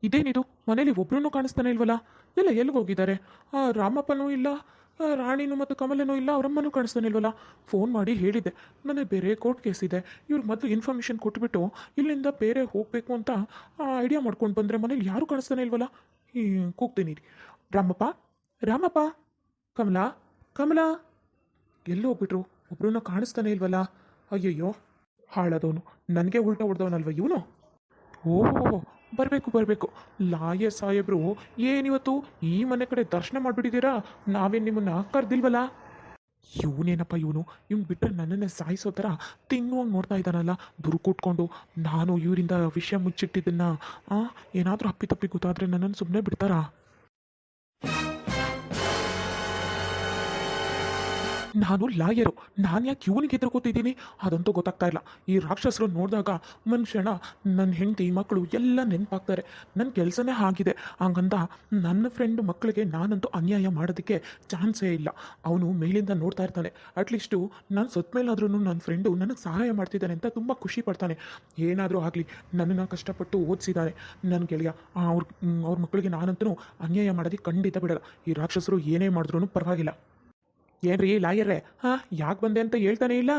ಇದೇನಿದು ಮನೇಲಿ ಒಬ್ರೂ ಕಾಣಿಸ್ತಾನೆ ಇಲ್ವಲ್ಲ? ಎಲ್ಲ ಎಲ್ಲಿಗೆ ಹೋಗಿದ್ದಾರೆ? ರಾಮಪ್ಪನೂ ಇಲ್ಲ, ರಾಣಿನೂ ಮತ್ತು ಕಮಲನೂ ಇಲ್ಲ, ಅವರಮ್ಮನೂ ಕಾಣಿಸ್ತಾನೆ ಇಲ್ವಲ್ಲ? ಫೋನ್ ಮಾಡಿ ಹೇಳಿದ್ದೆ ನನಗೆ ಬೇರೆ ಕೋರ್ಟ್ ಕೇಸ್ ಇದೆ, ಇವ್ರಿಗೆ ಮೊದಲು ಇನ್ಫಾರ್ಮೇಷನ್ ಕೊಟ್ಬಿಟ್ಟು ಇಲ್ಲಿಂದ ಬೇರೆ ಹೋಗಬೇಕು ಅಂತ ಐಡಿಯಾ ಮಾಡ್ಕೊಂಡು ಬಂದರೆ ಮನೇಲಿ ಯಾರೂ ಕಾಣಿಸ್ತಾನೆ ಇಲ್ವಲ್ಲ? ಕೂಗ್ತೀನಿ ರೀ. ರಾಮಪ್ಪ, ರಾಮಪ್ಪ, ಕಮಲ, ಕಮಲ, ಎಲ್ಲೋ ಹೋಗ್ಬಿಟ್ರು? ಒಬ್ರೂ ಕಾಣಿಸ್ತಾನೆ ಇಲ್ವಲ್ಲ? ಅಯ್ಯಯ್ಯೋ, ಹಾಳದವನು, ನನಗೆ ಉಲ್ಟಾ ಹೊಡೆದವನಲ್ವ ಇವನು? ಓಹೋ, ಬರಬೇಕು. ಲಾಯರ್ ಸಾಹೇಬ್ರು ಏನಿವತ್ತು ಈ ಮನೆ ಕಡೆ ದರ್ಶನ ಮಾಡಿಬಿಟ್ಟಿದ್ದೀರಾ? ನಾವೇನು ನಿಮ್ಮನ್ನ ಕರೆದಿಲ್ವಲ್ಲ? ಇವನೇನಪ್ಪ ಇವನು ಬಿಟ್ಟರೆ ನನ್ನನ್ನೇ ಸಾಯಿಸೋ ಥರ ತಿನ್ನುವಂಗೆ ನೋಡ್ತಾ ಇದ್ದಾನಲ್ಲ ದುರು ನಾನು ಇವರಿಂದ ವಿಷಯ ಮುಚ್ಚಿಟ್ಟಿದ್ದನ್ನ ಏನಾದರೂ ಅಪ್ಪಿತಪ್ಪಿ ಗೊತ್ತಾದರೆ ನನ್ನನ್ನು ಸುಮ್ಮನೆ ಬಿಡ್ತಾರಾ? ನಾನು ಲಾಯರು, ನಾನು ಯಾಕೆ ಇವನಿಗೆ ಹೆದರ್ಕೋತಿದ್ದೀನಿ ಅದಂತೂ ಗೊತ್ತಾಗ್ತಾ ಇಲ್ಲ. ಈ ರಾಕ್ಷಸರು ನೋಡಿದಾಗ ಮನುಷ್ಯನ ನನ್ನ ಹೆಂಡತಿ ಮಕ್ಕಳು ಎಲ್ಲ ನೆನಪಾಗ್ತಾರೆ. ನನ್ನ ಕೆಲಸನೇ ಆಗಿದೆ. ಹಂಗಂತ ನನ್ನ ಫ್ರೆಂಡ್ ಮಕ್ಕಳಿಗೆ ನಾನಂತೂ ಅನ್ಯಾಯ ಮಾಡೋದಕ್ಕೆ ಚಾನ್ಸೇ ಇಲ್ಲ. ಅವನು ಮೇಲಿಂದ ನೋಡ್ತಾ ಇರ್ತಾನೆ. ಅಟ್ಲೀಸ್ಟು ನಾನು ಸತ್ತ ಮೇಲಾದ್ರೂ ನನ್ನ ಫ್ರೆಂಡು ನನಗೆ ಸಹಾಯ ಮಾಡ್ತಿದ್ದಾನೆ ಅಂತ ತುಂಬ ಖುಷಿ ಪಡ್ತಾನೆ. ಏನಾದರೂ ಆಗಲಿ, ನನ್ನನ್ನು ಕಷ್ಟಪಟ್ಟು ಓದಿಸಿದ್ದಾರೆ ನನ್ನ ಗೆಳೆಯ. ಅವ್ರ ಮಕ್ಕಳಿಗೆ ನಾನಂತೂ ಅನ್ಯಾಯ ಮಾಡೋದಕ್ಕೆ ಖಂಡಿತ ಬಿಡಲ್ಲ. ಈ ರಾಕ್ಷಸರು ಏನೇ ಮಾಡಿದ್ರೂ ಪರವಾಗಿಲ್ಲ. ಏನ್ರಿ ಲಾಯರೇ, ಯಾಕೆ ಬಂದೆ ಅಂತ ಹೇಳ್ತಾನೆ ಇಲ್ಲ?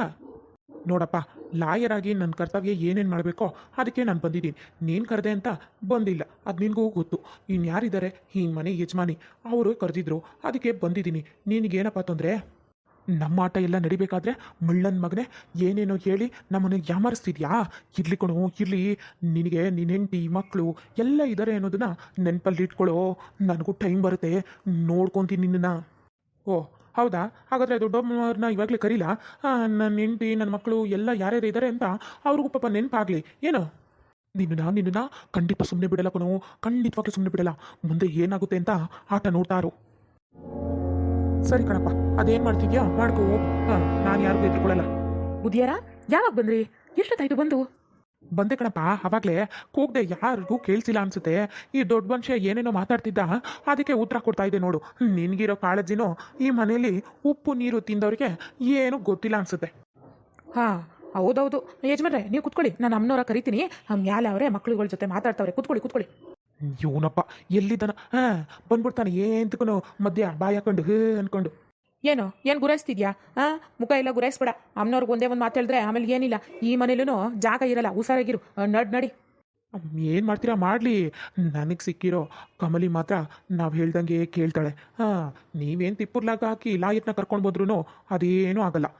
ನೋಡಪ್ಪ, ಲಾಯರ್ ಆಗಿ ನನ್ನ ಕರ್ತವ್ಯ ಏನೇನು ಮಾಡಬೇಕೋ ಅದಕ್ಕೆ ನಾನು ಬಂದಿದ್ದೀನಿ. ನೀನು ಕರೆದೆ ಅಂತ ಬಂದಿಲ್ಲ, ಅದು ನಿನಗೂ ಗೊತ್ತು. ಇನ್ಯಾರಿದ್ದಾರೆ ಈ ಮನೆ ಯಜಮಾನಿ, ಅವರು ಕರೆದಿದ್ರು, ಅದಕ್ಕೆ ಬಂದಿದ್ದೀನಿ. ನಿನಗೇನಪ್ಪ ತೊಂದರೆ? ನಮ್ಮ ಆಟ ಎಲ್ಲ ನಡಿಬೇಕಾದ್ರೆ ಮುಳ್ಳನ ಮಗನೇ ಏನೇನೋ ಹೇಳಿ ನಮ್ಮನ್ನು ಯಾಮರಿಸ್ತಿದ್ಯಾ? ಇರ್ಲಿ ಕಣೋ, ಇರಲಿ. ನಿನಗೆ ನಿನ್ನ ಹೆಂಡತಿ ಮಕ್ಕಳು ಎಲ್ಲ ಇದ್ದಾರೆ ಅನ್ನೋದನ್ನ ನೆನಪಲ್ಲಿ ಇಟ್ಕೊಳ್ಳೋ. ನನಗೂ ಟೈಮ್ ಬರುತ್ತೆ, ನೋಡ್ಕೊತೀನಿ ನಿನ್ನನ್ನು. ಓ ಹೌದಾ? ಹಾಗಾದರೆ ದೊಡ್ಡಮ್ಮವ್ರನ್ನ ಇವಾಗಲೇ ಕರೀಲಾ? ನನ್ನ ಹೆಂಡತಿ ನನ್ನ ಮಕ್ಕಳು ಎಲ್ಲ ಯಾರ್ಯಾರು ಇದ್ದಾರೆ ಅಂತ ಅವ್ರಿಗೂ ಪಾಪ ನೆನಪಾಗಲಿ ಏನೋ. ನಿನ್ನ ಖಂಡಿತ ಸುಮ್ಮನೆ ಬಿಡಲ್ಲ ಕಣೋ, ಖಂಡಿತವಾಗ್ಲೂ ಸುಮ್ಮನೆ ಬಿಡಲ್ಲ. ಮುಂದೆ ಏನಾಗುತ್ತೆ ಅಂತ ಆಟ ನೋಡ್ತಾರೋ. ಸರಿ ಕಣಪ್ಪ, ಅದೇನು ಮಾಡ್ತಿದ್ಯಾ ಮಾಡ್ಕೋ ಹೋಗು. ನಾನು ಯಾರಿಗೂ ಎದುರ್ಕೊಳ್ಳಲ್ಲ. ಬುದ್ಧಿಯಾರ, ಯಾವಾಗ ಬಂದ್ರಿ? ಎಷ್ಟೊತ್ತಾಯ್ತು ಬಂದು? ಬಂದೆ ಕಣಪ್ಪ, ಅವಾಗಲೇ ಕೂಗ್ದೆ, ಯಾರಿಗೂ ಕೇಳಿಸಿಲ್ಲ ಅನ್ಸುತ್ತೆ. ಈ ದೊಡ್ಡ ಮನುಷ್ಯ ಏನೇನೋ ಮಾತಾಡ್ತಿದ್ದ, ಅದಕ್ಕೆ ಉತ್ತರ ಕೊಡ್ತಾ ಇದ್ದೆ ನೋಡು. ನಿನಗಿರೋ ಕಾಳಜಿನೋ ಈ ಮನೇಲಿ ಉಪ್ಪು ನೀರು ತಿಂದವ್ರಿಗೆ ಏನೂ ಗೊತ್ತಿಲ್ಲ ಅನ್ಸುತ್ತೆ. ಹಾಂ ಹೌದೌದು ಯಜಮಾನ್ರೆ, ನೀವು ಕುತ್ಕೊಳ್ಳಿ, ನಾನು ಅಮ್ಮನವರ ಕರಿತೀನಿ. ಮ್ಯಾಲೆ ಅವರೇ ಮಕ್ಕಳುಗಳ ಜೊತೆ ಮಾತಾಡ್ತಾವ್ರೆ, ಕುತ್ಕೊಳ್ಳಿ. ಇವನಪ್ಪ ಎಲ್ಲಿದ್ದಾನ? ಬಂದ್ಬಿಡ್ತಾನೆ ಏಂತಕ್ಕೂ ಮಧ್ಯ ಬಾಯ್ ಹಾಕೊಂಡು ಅನ್ಕೊಂಡು. ಏನು ಗುರಾಯಿಸ್ತಿದ್ಯಾ? ಮುಖ ಎಲ್ಲ ಗುರಾಯಿಸ್ಬೇಡ. ಅಮ್ಮನವ್ರಿಗೆ ಒಂದೇ ಒಂದು ಮಾತು ಹೇಳಿದ್ರೆ ಆಮೇಲೆ ಏನಿಲ್ಲ, ಈ ಮನೇಲೂ ಜಾಗ ಇರಲ್ಲ. ಹುಷಾರಾಗಿರು, ನಡಿ. ಏನು ಮಾಡ್ತೀರಾ ಮಾಡಲಿ, ನನಗೆ ಸಿಕ್ಕಿರೋ ಕಮಲಿ ಮಾತ್ರ ನಾವು ಹೇಳ್ದಂಗೆ ಕೇಳ್ತಾಳೆ. ನೀವೇನು ತಿಪ್ಪುರ್ಲಾಗ ಹಾಕಿ ಲಾಯರ್ನ ಕರ್ಕೊಂಡು ಬಂದ್ರೂ ಅದೇನೂ ಆಗಲ್ಲ.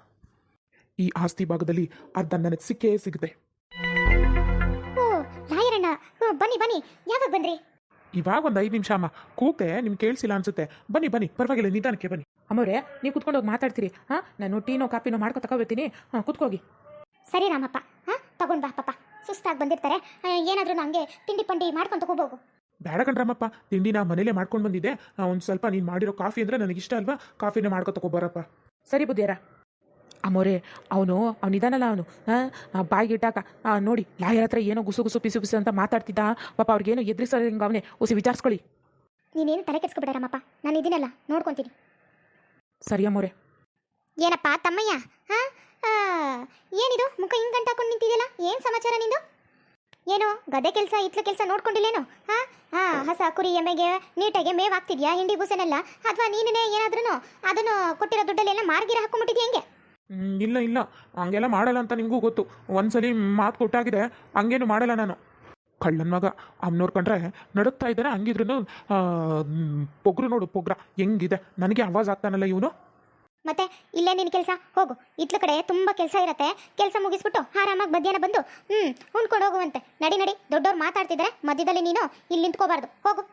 ಈ ಆಸ್ತಿ ಭಾಗದಲ್ಲಿ ಅರ್ಧ ನನಗೆ ಸಿಕ್ಕೇ ಸಿಗುತ್ತೆ. ಬನ್ನಿ, ಯಾವಾಗ ಬಂದ್ರಿ? ಇವಾಗ ಒಂದು 5 ನಿಮಿಷ ಅಮ್ಮ. ಕೂಗ್ದೆ ನಿಮ್ಗೆ ಕೇಳಿಸಿಲ್ಲ ಅನ್ಸುತ್ತೆ. ಬನ್ನಿ, ಪರವಾಗಿಲ್ಲ, ನಿಧಾನಕ್ಕೆ ಬನ್ನಿ. ಅಮ್ಮವ್ರೆ, ನೀವು ಕುತ್ಕೊಂಡು ಹೋಗಿ ಮಾತಾಡ್ತೀರಿ. ನಾನು ಟೀನೋ ಕಾಪಿನೋ ಮಾಡ್ಕೊ ತಗೋಬರ್ತೀನಿ. ಕುತ್ಕೋಗಿ. ಸರಿ ರಾಮಪ್ಪ, ತಗೊಂಡ್ ಬಾ ಪಾಪ, ಸುಸ್ತಾಗಿ ಬಂದಿರ್ತಾರೆ. ಏನಾದರೂ ನಂಗೆ ತಿಂಡಿ ಪಂಡಿ ಮಾಡ್ಕೊಂಡು ತಗೋಬೋಗು. ಬೇಡ ಕಣ್ರಮ್ಮಪ್ಪ, ತಿಂಡಿನ ಮನೇಲೆ ಮಾಡ್ಕೊಂಡು ಬಂದಿದ್ದೆ. ಒಂದು ಸ್ವಲ್ಪ ನೀನು ಮಾಡಿರೋ ಕಾಫಿ ಅಂದರೆ ನನಗಿಷ್ಟ ಅಲ್ವಾ, ಕಾಫಿನೇ ಮಾಡ್ಕೊ ತಗೋಬಾರಪ್ಪ. ಸರಿ ಬುದ್ಧಿಯಾರ. ಅಮ್ಮೋರೆ, ಅವನಿದಾನಲ್ಲ, ಅವನು ಬಾಯಿಗೆ ಇಟ್ಟಾಕ ನೋಡಿ, ಲಾಯರ್ ಹತ್ರ ಏನೋ ಗುಸು ಪಿಸು ಅಂತ ಮಾತಾಡ್ತಿದ್ದ. ಪಾಪ ಅವ್ರಿಗೇನೋ ಎದುರಿಸೋಂಗ ಅವನೇ. ಉಸಿ ವಿಚಾರಿಸ್ಕೊಳ್ಳಿ. ನೀನೇನು ತಲೆ ಕೆಡ್ಸ್ಕೊಬೇಡ ರಾಮಪ್ಪ, ನಾನು ಇದೀನಲ್ಲ ನೋಡ್ಕೊತೀನಿ. ಸರಿ ಅಮ್ಮೋರೆ. ಏನಪ್ಪ ತಮ್ಮಯ್ಯ, ಏನಿದು ಮುಖ ಹಿಂಗೆ ಗಂಟಾಕೊಂಡು ನಿಂತಿದೆಯಲ್ಲ? ಏನು ಸಮಾಚಾರ ನಿಂದು? ಏನೋ ಗದೆ ಕೆಲಸ ಇತ್ಲ ಕೆಲಸ ನೋಡ್ಕೊಂಡಿಲ್ಲೇನೋ? ಹಸ ಕುರಿ ಎಮ್ಮೆಗೆ ನೀಟಾಗಿ ಮೇವು ಹಾಕ್ತಿದ್ಯಾ, ಹಿಂಡಿ ಬೂಸೆನೆಲ್ಲ? ಅಥವಾ ನೀನೇ ಏನಾದ್ರೂ ಅದನ್ನು ಕೊಟ್ಟಿರೋ ದುಡ್ಡಲ್ಲೆಲ್ಲ ಮಾರ್ಗಿರ ಹಾಕೊಂಡ್ಬಿಟ್ಟಿದ್ಯಾ ಹೆಂಗೆ? ಇಲ್ಲ, ಹಂಗೆಲ್ಲ ಮಾಡಲ್ಲ ಅಂತ ನಿಮಗೂ ಗೊತ್ತು. ಒಂದ್ಸಲಿ ಮಾತು ಕೊಟ್ಟಾಗಿದೆ, ಹಂಗೇನು ಮಾಡಲ್ಲ ನಾನು. ಕಳ್ಳನ ಮಗ ಅಮ್ಮನವ್ರು ಕಂಡ್ರೆ ನಡುತ್ತಾ ಇದ್ದಾನೆ. ಹಂಗಿದ್ರು ಪೊಗ್ರು ನೋಡು, ಪೊಗ್ರ ಹೆಂಗಿದೆ. ನನಗೆ ಆವಾಜ್ ಆಗ್ತಾನಲ್ಲ ಇವನು. ಮತ್ತೆ ಇಲ್ಲೇ ನಿನ್ನ ಕೆಲಸ, ಹೋಗು. ಇತ್ಲ ಕಡೆ ತುಂಬ ಕೆಲಸ ಇರತ್ತೆ. ಕೆಲಸ ಮುಗಿಸ್ಬಿಟ್ಟು ಆರಾಮಾಗಿ ಮಧ್ಯಾಹ್ನ ಬಂದು ಉಣ್ಕೊಂಡು ಹೋಗುವಂತೆ. ನಡಿ, ದೊಡ್ಡವ್ರು ಮಾತಾಡ್ತಿದ್ದಾರೆ ಮಧ್ಯದಲ್ಲಿ ನೀನು ಇಲ್ಲಿ ನಿಂತ್ಕೋಬಾರ್ದು, ಹೋಗು.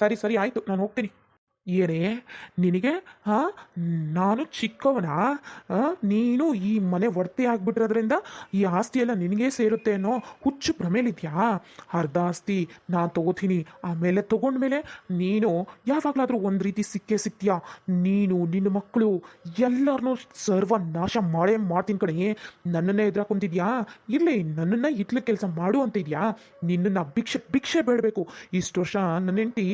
ಸರಿ ಆಯಿತು, ನಾನು ಹೋಗ್ತೀನಿ. ಏನೇ ನಿನಗೆ? ನಾನು ಚಿಕ್ಕವನ? ನೀನು ಈ ಮನೆ ಒಡತೆ ಆಗ್ಬಿಟ್ಟಿರೋದ್ರಿಂದ ಈ ಆಸ್ತಿ ಎಲ್ಲ ನಿನಗೇ ಸೇರುತ್ತೆ ಅನ್ನೋ ಹುಚ್ಚು ಭ್ರಮೇಲಿದ್ಯಾ? ಅರ್ಧ ಆಸ್ತಿ ನಾನು ತಗೋತೀನಿ, ಆಮೇಲೆ ತೊಗೊಂಡ್ಮೇಲೆ ನೀನು ಯಾವಾಗಲಾದರೂ ಒಂದು ರೀತಿ ಸಿಗ್ತೀಯಾ? ನೀನು ನಿನ್ನ ಮಕ್ಕಳು ಎಲ್ಲರನ್ನೂ ಸರ್ವನಾಶ ಮಾಡ್ತೀನಿ ಕಣೆ. ನನ್ನನ್ನೇ ಎದುರಾಕೊಂತಿದ್ಯಾ? ಇರಲಿ, ನನ್ನನ್ನು ಇಟ್ಲ ಕೆಲಸ ಮಾಡು ಅಂತಿದ್ಯಾ? ನಿನ್ನನ್ನು ಭಿಕ್ಷೆ ಬೇಡಬೇಕು. ಇಷ್ಟು ವರ್ಷ ನನ್ನ ಹೆಂಡತಿ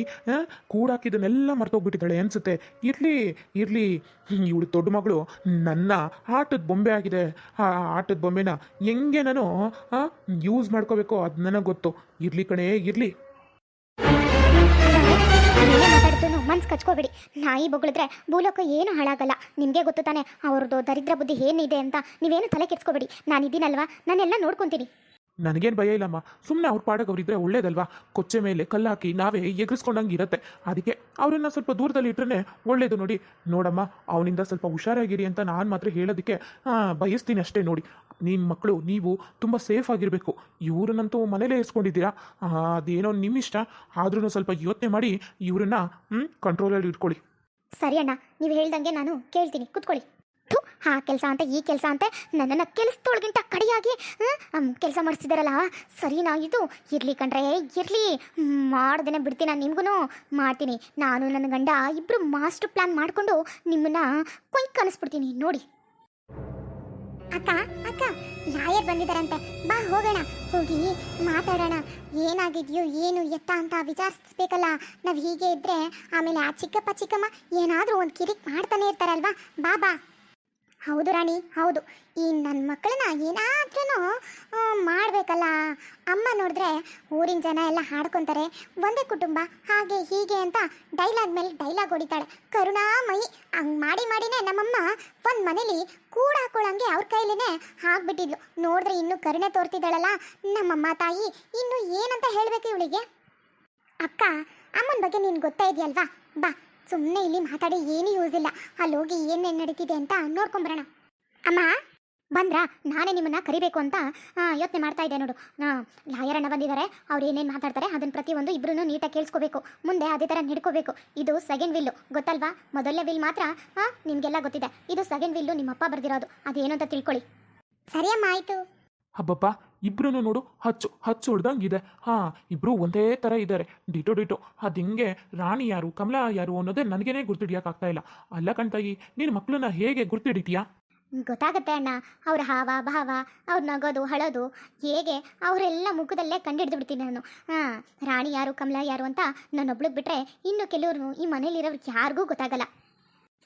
ಕೂಡಾಕಿದ್ದನ್ನೆಲ್ಲ ಮರ್ತೋಗ್ಬಿಟ್ಟಿದ್ದಾಳೆ ಅನ್ಸುತ್ತೆ. ಇರಲಿ, ಇವಳು ದೊಡ್ಡ ಮಗಳು ನನ್ನ ಆಟದ ಬೊಂಬೆ ಆಗಿದೆ. ಆ ಆಟದ ಬೊಂಬೆನ ಹೆಂಗೆ ನಾನು ಯೂಸ್ ಮಾಡ್ಕೋಬೇಕು ಅದು ನನಗೆ ಗೊತ್ತು. ಇರಲಿ ಕಣೇ, ಇರಲಿ. ಏನೇ ಮಾತಾಡಿದ್ರು ಮನ್ಸು ಕಚ್ಕೋಬೇಡಿ. ನಾಯಿ ಬೊಗಳಿದ್ರೆ ಭೂಲೋಕ ಏನು ಹಾಳಾಗಲ್ಲ. ನಿಮಗೆ ಗೊತ್ತು ತಾನೆ ಅವ್ರದ್ದು ದರಿದ್ರ ಬುದ್ಧಿ ಏನಿದೆ ಅಂತ. ನೀವೇನು ತಲೆ ಕೆಡ್ಸ್ಕೋಬೇಡಿ. ನಾನಿದ್ದೀನಲ್ವಾ, ನಾನೆಲ್ಲ ನೋಡ್ಕೊತೀನಿ. ನನಗೇನು ಭಯ ಇಲ್ಲಮ್ಮ. ಸುಮ್ಮನೆ ಅವ್ರ ಪಾಡಕ್ಕೆ ಅವರಿದ್ರೆ ಒಳ್ಳೇದಲ್ವಾ. ಕೊಚ್ಚೆ ಮೇಲೆ ಕಲ್ಲು ಹಾಕಿ ನಾವೇ ಎಗರಿಸ್ಕೊಂಡಂಗೆ ಇರುತ್ತೆ. ಅದಕ್ಕೆ ಅವರನ್ನು ಸ್ವಲ್ಪ ದೂರದಲ್ಲಿ ಇಟ್ಟರೆ ಒಳ್ಳೇದು. ನೋಡಮ್ಮ, ಅವನಿಂದ ಸ್ವಲ್ಪ ಹುಷಾರಾಗಿರಿ ಅಂತ ನಾನು ಮಾತ್ರ ಹೇಳೋದಕ್ಕೆ ಬಯಸ್ತೀನಿ ಅಷ್ಟೇ. ನೋಡಿ, ನಿಮ್ಮ ಮಕ್ಕಳು ನೀವು ತುಂಬ ಸೇಫ್ ಆಗಿರಬೇಕು. ಇವ್ರನ್ನಂತೂ ಮನೇಲೇ ಇರಿಸ್ಕೊಂಡಿದ್ದೀರಾ, ಅದೇನೋ ನಿಮ್ಮಿಷ್ಟ. ಆದ್ರೂ ಸ್ವಲ್ಪ ಯೋಚನೆ ಮಾಡಿ ಇವ್ರನ್ನ ಕಂಟ್ರೋಲಲ್ಲಿ ಇಟ್ಕೊಳ್ಳಿ. ಸರಿ ಅಣ್ಣ, ನೀವು ಹೇಳ್ದಂಗೆ ನಾನು ಕೇಳ್ತೀನಿ. ಕೂತ್ಕೊಳ್ಳಿ. ಆ ಕೆಲಸ ಅಂತ ಈ ಕೆಲಸ ಅಂತ ನನ್ನನ್ನು ಕೆಲಸದೊಳಗಿಂತ ಕಡಿಯಾಗಿ ಕೆಲಸ ಮಾಡಿಸ್ತಿದ್ದಾರಲ್ಲ. ಸರಿನಾ ಇದು? ಇರಲಿ ಕಣ್ರೆ, ಇರಲಿ. ಮಾಡ್ದೇನೆ ಬಿಡ್ತೀನಿ. ನಾನು ನಿಮಗೂ ಮಾಡ್ತೀನಿ. ನಾನು ನನ್ನ ಗಂಡ ಇಬ್ಬರು ಮಾಸ್ಟರ್ ಪ್ಲ್ಯಾನ್ ಮಾಡಿಕೊಂಡು ನಿಮ್ಮನ್ನ ಕೊಯ್ಕ್ ಅನಿಸ್ಬಿಡ್ತೀನಿ ನೋಡಿ. ಅಕ್ಕ ಅಕ್ಕ, ಲಾಯರ್ ಬಂದಿದ್ದಾರಂತೆ. ಬಾ ಹೋಗೋಣ, ಹೋಗಿ ಮಾತಾಡೋಣ. ಏನಾಗಿದೆಯೋ ಏನು ಎತ್ತ ಅಂತ ವಿಚಾರಿಸ್ಬೇಕಲ್ಲ. ನಾವು ಹೀಗೆ ಇದ್ದರೆ ಆಮೇಲೆ ಆ ಚಿಕ್ಕಪ್ಪ ಚಿಕ್ಕಮ್ಮ ಏನಾದರೂ ಒಂದು ಕಿರಿಕ್ ಮಾಡ್ತಾನೆ ಇರ್ತಾರಲ್ವಾ. ಬಾ ಬಾ. ಹೌದು ರಾಣಿ, ಹೌದು. ಈ ನನ್ನ ಮಕ್ಕಳನ್ನ ಏನಾದ್ರೂ ಮಾಡಬೇಕಲ್ಲ. ಅಮ್ಮ ನೋಡಿದ್ರೆ ಊರಿನ ಜನ ಎಲ್ಲ ಹಾಡ್ಕೊತಾರೆ, ಒಂದೇ ಕುಟುಂಬ ಹಾಗೆ ಹೀಗೆ ಅಂತ ಡೈಲಾಗ್ ಮೇಲೆ ಡೈಲಾಗ್ ಹೊಡಿತಾಳೆ. ಕರುಣಾಮಯಿ. ಹಂಗೆ ಮಾಡಿ ಮಾಡಿನೇ ನಮ್ಮಮ್ಮ ಒಂದು ಮನೇಲಿ ಕೂಡ ಹಾಕೊಳ್ಳಂಗೆ ಅವ್ರ ಕೈಲಿನೇ ಹಾಕ್ಬಿಟ್ಟಿದ್ಲು. ನೋಡಿದ್ರೆ ಇನ್ನೂ ಕರುಣೆ ತೋರ್ತಿದ್ದಾಳಲ್ಲ ನಮ್ಮಮ್ಮ ತಾಯಿ. ಇನ್ನು ಏನಂತ ಹೇಳಬೇಕು ಇವಳಿಗೆ. ಅಕ್ಕ, ಅಮ್ಮನ ಬಗ್ಗೆ ನಿನ್ಗೆ ಗೊತ್ತಾ ಇದೆಯಲ್ವಾ. ಬಾ, ಸುಮ್ಮನೆ ಇಲ್ಲಿ ಮಾತಾಡಿ ಏನೂ ಯೂಸ್ ಇಲ್ಲ. ಅಲ್ಲಿ ಹೋಗಿ ಏನೇನು ನಡೀತಿದೆ ಅಂತ ನೋಡ್ಕೊಂಬರೋಣ. ಅಮ್ಮ ಬಂದ್ರಾ? ನಾನೇ ನಿಮ್ಮನ್ನ ಕರಿಬೇಕು ಅಂತ ಯೋಚನೆ ಮಾಡ್ತಾ ಇದ್ದೆ ನೋಡು. ಲಾಯರಣ್ಣ ಬಂದಿದ್ದಾರೆ. ಅವ್ರು ಏನೇನು ಮಾತಾಡ್ತಾರೆ ಅದನ್ನು ಪ್ರತಿಯೊಂದು ಇಬ್ಬರೂ ನೀಟಾಗಿ ಕೇಳಿಸ್ಕೋಬೇಕು. ಮುಂದೆ ಅದೇ ಥರ ನಡ್ಕೋಬೇಕು. ಇದು ಸೆಕೆಂಡ್ ವಿಲ್ಲು, ಗೊತ್ತಲ್ವಾ? ಮೊದಲನೇ ವಿಲ್ ಮಾತ್ರ ನಿಮಗೆಲ್ಲ ಗೊತ್ತಿದೆ. ಇದು ಸೆಕೆಂಡ್ ವಿಲ್ಲು ನಿಮ್ಮಪ್ಪ ಬರ್ದಿರೋದು. ಅದೇನು ಅಂತ ತಿಳ್ಕೊಳ್ಳಿ. ಸರಿ ಅಮ್ಮ, ಆಯಿತು. ಹಬ್ಬಪ್ಪ, ಇಬ್ರು ನೋಡು ಹಚ್ಚು ಹೊಡ್ದಂಗಿದೆ. ಇಬ್ರು ಒಂದೇ ಥರ ಇದ್ದಾರೆ, ಡಿಟೋ. ಅದು ಹಿಂಗೆ ರಾಣಿ ಯಾರು ಕಮಲಾ ಯಾರು ಅನ್ನೋದೇ ನನಗೇನೆ ಗುರ್ತಿಡಿಯೋಕ್ಕಾಗ್ತಾ ಇಲ್ಲ. ಅಲ್ಲ ಕಣ್ತಾಯಿ, ನೀನು ಮಕ್ಕಳನ್ನ ಹೇಗೆ ಗುರ್ತಿಡಿತೀಯಾ? ಗೊತ್ತಾಗುತ್ತೆ ಅಣ್ಣ. ಅವ್ರ ಹಾವ ಭಾವ, ಅವ್ರು ನಗೋದು ಹಳೋದು ಹೇಗೆ ಅವರೆಲ್ಲ ಮುಖದಲ್ಲೇ ಕಂಡಿಡ್ದು ಬಿಡ್ತೀನಿ ನಾನು. ರಾಣಿ ಯಾರು ಕಮಲಾ ಯಾರು ಅಂತ ನನ್ನೊಬ್ಳಿಗೆ ಬಿಟ್ಟರೆ ಇನ್ನು ಕೆಲವರು ಈ ಮನೇಲಿರೋರು ಯಾರಿಗೂ ಗೊತ್ತಾಗಲ್ಲ.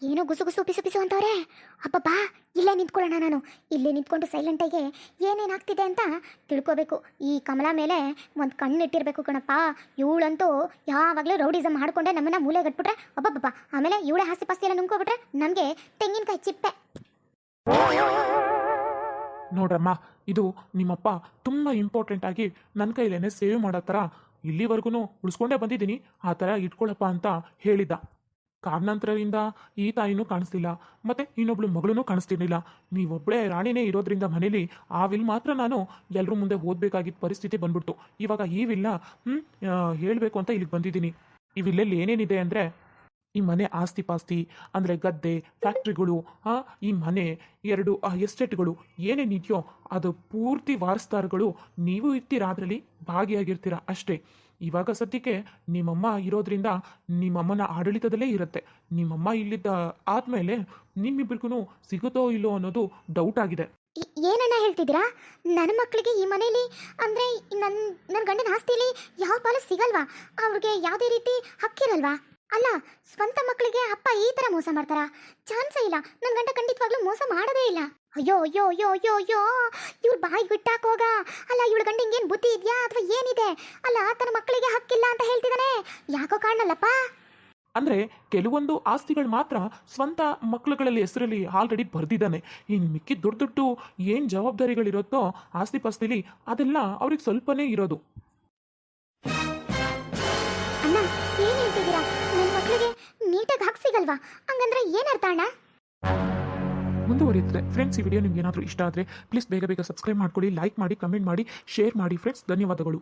ಏನೋ ಗುಸು ಪಿಸು ಅಂತವ್ರೆ. ಅಬ್ಬಬ್ಬ, ಇಲ್ಲೇ ನಿಂತ್ಕೊಳ್ಳೋಣ. ನಾನು ಇಲ್ಲೇ ನಿಂತ್ಕೊಂಡು ಸೈಲೆಂಟಾಗಿ ಏನೇನಾಗ್ತಿದೆ ಅಂತ ತಿಳ್ಕೋಬೇಕು. ಈ ಕಮಲಾ ಮೇಲೆ ಒಂದು ಕಣ್ಣಿಟ್ಟಿರ್ಬೇಕು ಕಣಪ್ಪ. ಇವಳಂತೂ ಯಾವಾಗಲೂ ರೌಡಿಸಮ್ ಮಾಡಿಕೊಂಡೆ ನಮ್ಮನ್ನ ಮೂಲೆ ಗಟ್ಬಿಟ್ರೆ ಅಬ್ಬಬ್ಬ, ಆಮೇಲೆ ಇವಳೆ ಹಾಸಿ ಪಾಸ್ತಿ ಎಲ್ಲ ನುಂಗ್ಕೊಬಿಟ್ರೆ ನಮಗೆ ತೆಂಗಿನಕಾಯಿ ಚಿಪ್ಪೆ. ನೋಡ್ರಮ್ಮ, ಇದು ನಿಮ್ಮಪ್ಪ ತುಂಬ ಇಂಪಾರ್ಟೆಂಟ್ ಆಗಿ ನನ್ನ ಕೈಲೇನೆ ಸೇವ್ ಮಾಡೋ ಥರ ಇಲ್ಲಿವರೆಗೂ ಉಳಿಸ್ಕೊಂಡೇ ಬಂದಿದ್ದೀನಿ. ಆ ಥರ ಇಟ್ಕೊಳ್ಳಪ್ಪ ಅಂತ ಹೇಳಿದ್ದ. ಕಾರಣಾಂತರದಿಂದ ಈ ತಾಯಿನೂ ಕಾಣಿಸ್ತಿಲ್ಲ, ಮತ್ತು ಇನ್ನೊಬ್ಳು ಮಗಳೂ ಕಾಣಿಸ್ತಿರ್ಲಿಲ್ಲ. ನೀವೊಬ್ಬಳೇ ರಾಣಿನೇ ಇರೋದ್ರಿಂದ ಮನೇಲಿ ಆ ವಿಲ್ ಮಾತ್ರ ನಾನು ಎಲ್ಲರ ಮುಂದೆ ಓದಬೇಕಾಗಿದ್ದ ಪರಿಸ್ಥಿತಿ ಬಂದ್ಬಿಡ್ತು. ಇವಾಗ ಈ ವಿಲ್ನ ಹೇಳಬೇಕು ಅಂತ ಇಲ್ಲಿಗೆ ಬಂದಿದ್ದೀನಿ. ಈ ವಿಲ್ಲಲ್ಲಿ ಏನೇನಿದೆ ಅಂದರೆ, ಈ ಮನೆ ಆಸ್ತಿ ಪಾಸ್ತಿ ಅಂದರೆ ಗದ್ದೆ, ಫ್ಯಾಕ್ಟ್ರಿಗಳು, ಈ ಮನೆ 2 ಎಸ್ಟೇಟ್ಗಳು ಏನೇನಿದೆಯೋ ಅದು ಪೂರ್ತಿ ವಾರಸ್ದಾರಗಳು ನೀವು ಇರ್ತೀರ, ಅದರಲ್ಲಿ ಭಾಗಿಯಾಗಿರ್ತೀರ ಅಷ್ಟೇ. ಇವಾಗ ಸದ್ಯಕ್ಕೆ ನಿಮ್ಮಮ್ಮ ಇರೋದ್ರಿಂದ ನಿಮ್ಮಮ್ಮನ ಆಡಳಿತದಲ್ಲೇ ಇರುತ್ತೆ. ನಿಮ್ಮಮ್ಮ ಇಲ್ಲಿದ್ದ ಆದಮೇಲೆ ನಿಮ್ಮಿಬ್ಬರಿಗೂ ಸಿಗುತ್ತೋ ಇಲ್ಲೋ ಅನ್ನೋದು ಡೌಟ್ ಆಗಿದೆ. ಏನನ್ನ ಹೇಳ್ತಿದ್ದೀರಾ? ನನ್ನ ಮಕ್ಕಳಿಗೆ ಈ ಮನೇಲಿ ಅಂದರೆ ನನ್ನ ಗಂಡನ ಆಸ್ತಿಲಿ ಯಾವ ಪಾಲು ಸಿಗಲ್ವಾ? ಅವ್ರಿಗೆ ಯಾವುದೇ ರೀತಿ ಹಕ್ಕಿರಲ್ವಾ? ಅಲ್ಲ, ಸ್ವಂತ ಮಕ್ಕಳಿಗೆ ಅಪ್ಪ ಈ ಥರ ಮೋಸ ಮಾಡ್ತಾರಾ? ಚಾನ್ಸೇ ಇಲ್ಲ. ನನ್ನ ಗಂಡ ಖಂಡಿತವಾಗ್ಲೂ ಮೋಸ ಮಾಡೋದೇ ಇಲ್ಲ. ಅಯ್ಯೋ ಅಯ್ಯೋ ಅಯ್ಯೋ ಅಯ್ಯೋ ಅಯ್ಯೋ, ಇವ್ರು ಬಾಯಿಗೆ ಬಿಟ್ಟಾಕೋಗ. ಅಲ್ಲ, ಇವಳ ಗಂಡ ಹಿಂಗೇನು ಬುದ್ಧಿ ಇದೆಯಾ ಅಥವಾ ಏನಿದೆ? ಅಲ್ಲ, ತನ್ನ ಮಕ್ಕಳಿಗೆ ಹಕ್ಕಿಲ್ಲ ಅಂತ ಹೇಳ್ತಿದ್ದಾನೆ. ಯಾಕೋ ಕಾಣಲ್ಲಪ್ಪ. ಅಂದರೆ ಕೆಲವೊಂದು ಆಸ್ತಿಗಳು ಮಾತ್ರ ಸ್ವಂತ ಮಕ್ಕಳುಗಳಲ್ಲಿ ಹೆಸರಲ್ಲಿ ಆಲ್ರೆಡಿ ಬರೆದಿದ್ದಾನೆ. ಇನ್ನು ಮಿಕ್ಕಿದ ದೊಡ್ಡ ಏನು ಜವಾಬ್ದಾರಿಗಳಿರುತ್ತೋ ಆಸ್ತಿ ಪಾಸ್ತಿಲಿ ಅದೆಲ್ಲ ಅವ್ರಿಗೆ ಸ್ವಲ್ಪನೇ ಇರೋದು. ಅಣ್ಣ, ಏನು ಹೇಳ್ತಿದ್ದೀರಾ? ನನ್ನ ಮಕ್ಕಳಿಗೆ ನೀಟಾಗಿ ಹಕ್ಕು ಸಿಗಲ್ವಾ? ಹಂಗಂದ್ರೆ ಏನರ್ಥ ಅಣ್ಣ? ಮುಂದುವರಿಯುತ್ತದೆ. ಫ್ರೆಂಡ್ಸ್, ಈ ವಿಡಿಯೋ ನಿಮ್ಗೆ ಏನಾದರೂ ಇಷ್ಟ ಆದರೆ ಪ್ಲೀಸ್ ಬೇಗ ಸಬ್ಸ್ಕ್ರೈಬ್ ಮಾಡ್ಕೊಳ್ಳಿ, ಲೈಕ್ ಮಾಡಿ, ಕಮೆಂಟ್ ಮಾಡಿ, ಶೇರ್ ಮಾಡಿ ಫ್ರೆಂಡ್ಸ್. ಧನ್ಯವಾದಗಳು.